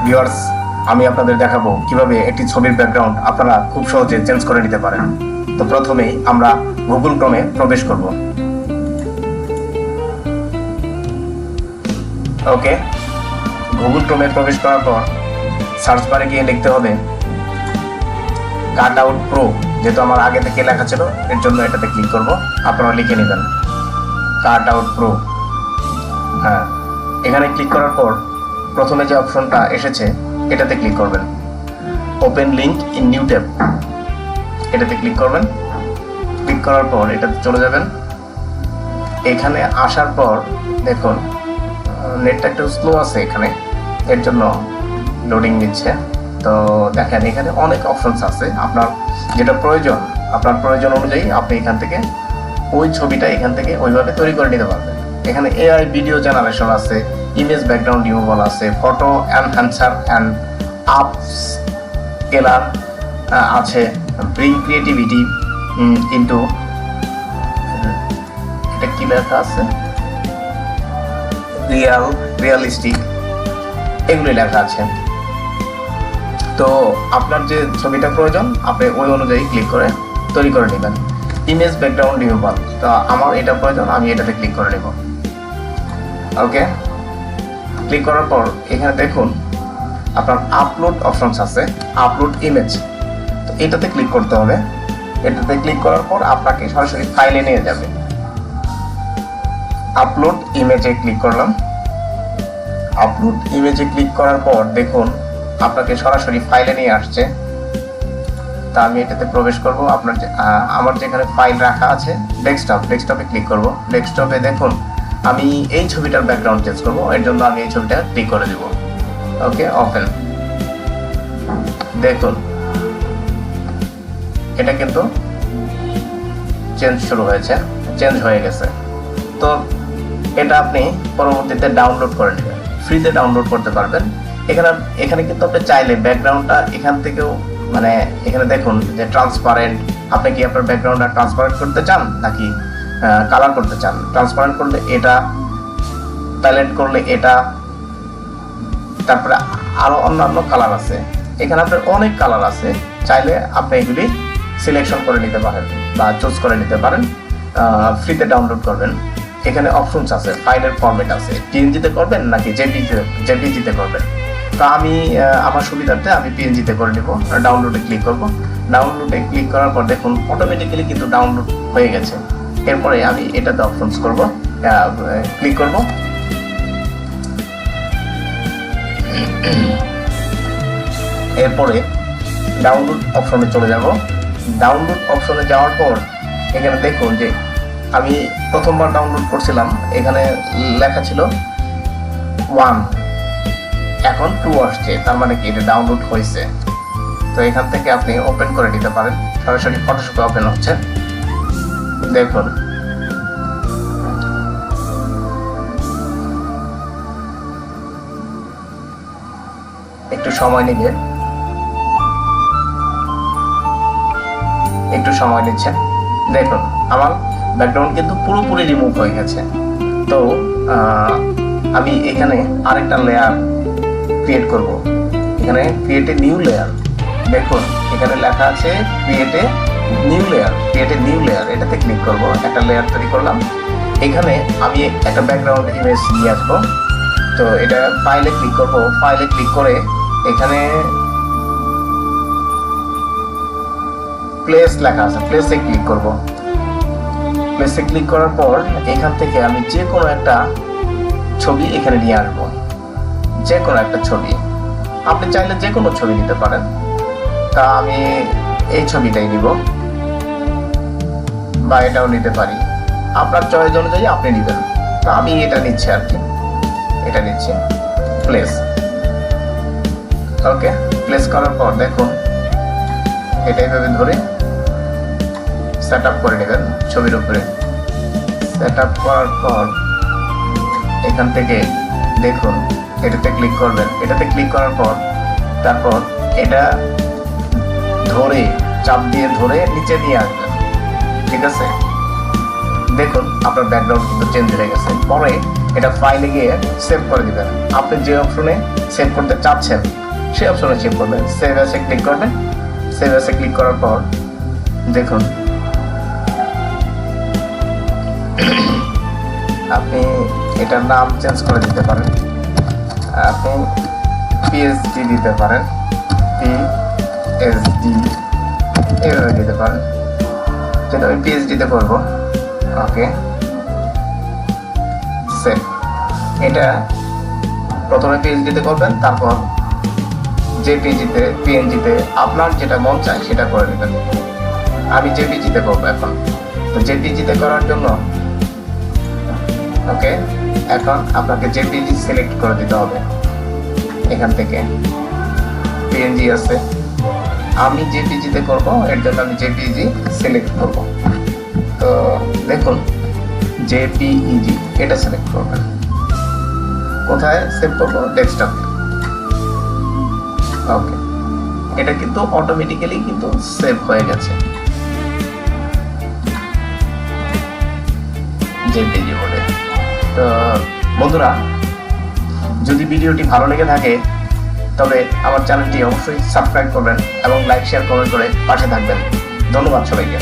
Viewers, আমি আপনাদের দেখাবো কিভাবে একটি ছবির ব্যাকগ্রাউন্ড আপনারা খুব সহজে চেঞ্জ করে নিতে পারেন। তো প্রথমেই আমরা গুগল ক্রোমে প্রবেশ করব। ওকে, গুগল ক্রোমে প্রবেশ করার পর সার্চ বারে গিয়ে লিখতে হবে কাট আউট প্রো। যেহেতু আমার আগে থেকে লেখা ছিল এর জন্য এটাতে ক্লিক করব। আপনারা লিখে নেবেন কাট আউট প্রো। হ্যাঁ, এখানে ক্লিক করার পর প্রথমে যে অপশনটা এসেছে এটাতে ক্লিক করবেন, open link in new tab, এটাতে ক্লিক করবেন। ক্লিক করার পর এটাতে চলে যাবেন। এখানে আসার পর দেখুন নেটটা একটু স্লো আছে এখানে, এর জন্য লোডিং নিচ্ছে। তো দেখেন এখানে অনেক অপশনস আছে, আপনার যেটা প্রয়োজন আপনার প্রয়োজন অনুযায়ী আপনি এখান থেকে ওই ছবিটা এখান থেকে ওইভাবে তৈরি করে নিতে পারবেন। এখানে এআই ভিডিও জেনারেশন আছে, ইমেজ ব্যাকগ্রাউন্ড রিমুভাল আছে, ফটো এনহ্যান্সার অ্যান্ড আপস্কেলার আছে, ব্রিং ক্রিয়েটিভিটি ইনটু, এটা কি লেখা আছে, রিয়ালিস্টিক, এগুলি লেখা আছে। তো আপনার যে ছবিটা প্রয়োজন আপনি ওই অনুযায়ী ক্লিক করে তৈরি করে নেবেন। ইমেজ ব্যাকগ্রাউন্ড রিমুভাল, তো আমার এটা প্রয়োজন, আমি এটাতে ক্লিক করে নেব। ওকে, ক্লিক করার পর এখানে দেখুন আপনার আপলোড অপশনস আছে, আপলোড ইমেজ, তো এটাতে ক্লিক করতে হবে। এটাতে ক্লিক করার পর আপনাকে সরাসরি ফাইলে নিয়ে যাবে। আপলোড ইমেজে ক্লিক করলাম। আপলোড ইমেজে ক্লিক করার পর দেখুন আপনাকে সরাসরি ফাইলে নিয়ে আসছে। তা আমি এটাতে প্রবেশ করব। আপনার আমার যেখানে ফাইল রাখা আছে ডেস্কটপে ক্লিক করব। ডেস্কটপে দেখুন আমি এই ছবিটার ব্যাকগ্রাউন্ড চেঞ্জ করব, এর জন্য আমি এই ছবিটা ক্লিক করে দেব। ওকে, ওপেন। দেখুন এটা কিন্তু চেঞ্জ হয়ে গেছে। তো এটা আপনি পরবর্তীতে ডাউনলোড করে নেবেন, ফ্রিতে ডাউনলোড করতে পারবেন। এখানে কিন্তু আপনি চাইলে ব্যাকগ্রাউন্ডটা এখান থেকেও, মানে এখানে দেখুন যে ট্রান্সপারেন্ট, আপনি কি আপনার ব্যাকগ্রাউন্ডটা ট্রান্সপারেন্ট করতে চান নাকি কালার করতে চান। ট্রান্সপারেন্ট করলে এটা, প্যালেট করলে এটা, তারপরে আরো অন্যান্য কালার আছে। এখানে আপনার অনেক কালার আছে, চাইলে আপনি এগুলি সিলেকশন করে নিতে পারেন বা চুজ করে নিতে পারেন। ফ্রিতে ডাউনলোড করবেন। এখানে অপশনস আছে, ফাইলের ফরম্যাট আছে, পিএনজিতে করবেন নাকি জেপিজিতে করবেন। তো আমি আমার সুবিধার্থে আমি পিএনজিতে করে নিব। ডাউনলোডে ক্লিক করব। ডাউনলোডে ক্লিক করার পর দেখুন অটোমেটিক্যালি কিন্তু ডাউনলোড হয়ে গেছে। এরপরে আমি এটাতে অপশনস করব, ক্লিক করব। এরপরে ডাউনলোড অপশনে চলে যাব। ডাউনলোড অপশনে যাওয়ার পর এখানে দেখুন যে আমি প্রথমবার ডাউনলোড করছিলাম, এখানে লেখা ছিল 1, এখন 2 আসছে, তার মানে কি এটা ডাউনলোড হয়েছে। তো এখান থেকে আপনি ওপেন করে নিতে পারেন, সরাসরি ফটোশপে ওপেন হচ্ছে। দেখুন একটু সময় নিচ্ছে। দেখুন আমার ব্যাকগ্রাউন্ড কিন্তু পুরোপুরি রিমুভ হয়ে গেছে। তো আমি এখানে আরেকটা লেয়ার ক্রিয়েট করব। এখানে ক্রিয়েট এ নিউ লেয়ার, দেখুন এখানে লেখা আছে ক্রিয়েট এ নিউ লেয়ার, এটাতে ক্লিক করব। একটা লেয়ার তৈরি করলাম। এখানে আমি একটা ব্যাকগ্রাউন্ড ইমেজ নিয়ে আসবো। তো এটা ফাইলে ক্লিক করব। ফাইলে ক্লিক করে এখানে প্লেস লেখা আছে, প্লেসে ক্লিক করব। প্লেসে ক্লিক করার পর এখান থেকে আমি যে কোনো একটা ছবি এখানে নিয়ে আসবো। যে কোনো একটা ছবি, আপনি চাইলে যে কোনো ছবি নিতে পারেন। তা আমি এই ছবিটাই নিব, বা এটাও নিতে পারি, আপনার চয়েস অনুযায়ী আপনি নেবেন। তা আমি এটা নিচ্ছি আর কি, এটা নিচ্ছি। প্লেস, ওকে। প্লেস করার পর দেখুন এটা এইভাবে ধরে সেট আপ করে নেবেন ছবির উপরে। সেট আপ করার পর এখান থেকে দেখুন এটাতে ক্লিক করবেন। এটাতে ক্লিক করার পর তারপর এটা ধরে চাপ দিয়ে ধরে নিচে নিয়ে আসবেন, ঠিক আছে। দেখুন আপনার ব্যাকগ্রাউন্ড কিন্তু চেঞ্জ হয়ে গেছে। পরে এটা ফাইলে গিয়ে সেভ করে দিবেন। আপনি যে অপশনে সেভ করতে চাচ্ছেন সেই অপশনে সেভ করবেন। সেভ অ্যাসে ক্লিক করবেন। সেভ অ্যাসে ক্লিক করার পর দেখুন আপনি এটার নাম চেঞ্জ করে দিতে পারেন। আপনি পিএসডি দিতে পারেন, পিএসডি এভাবে দিতে পারেন, যেটা আমি পিএইচডিতে করবো। ওকে, সেভ। এটা প্রথমে পিএইচডিতে করবেন, তারপর জেপিজিতে, পিএনজিতে আপনার যেটা মন চায় সেটা করে নেবেন। আমি জেপিজিতে করবো এখন। তো জেপিজিতে করার জন্য ওকে, এখন আপনাকে জেপিজি সিলেক্ট করে দিতে হবে। এখান থেকে পিএনজি আছে, আমি জেপিজিতে করব, এর জন্য আমি জেপিজি সিলেক্ট করব। তো দেখুন জেপিইজি এটা সিলেক্ট করবেন। কোথায় সেভ করব? ডেস্কটপ। ওকে, এটা কিন্তু অটোমেটিক্যালি কিন্তু সেভ হয়ে গেছে জেপিজি বলে। তো বন্ধুরা, যদি ভিডিওটি ভালো লেগে থাকে তবে আমার চ্যানেলটি অবশ্যই সাবস্ক্রাইব করবেন এবং লাইক, শেয়ার, কমেন্ট করে পাশে থাকবেন। ধন্যবাদ সবাইকে।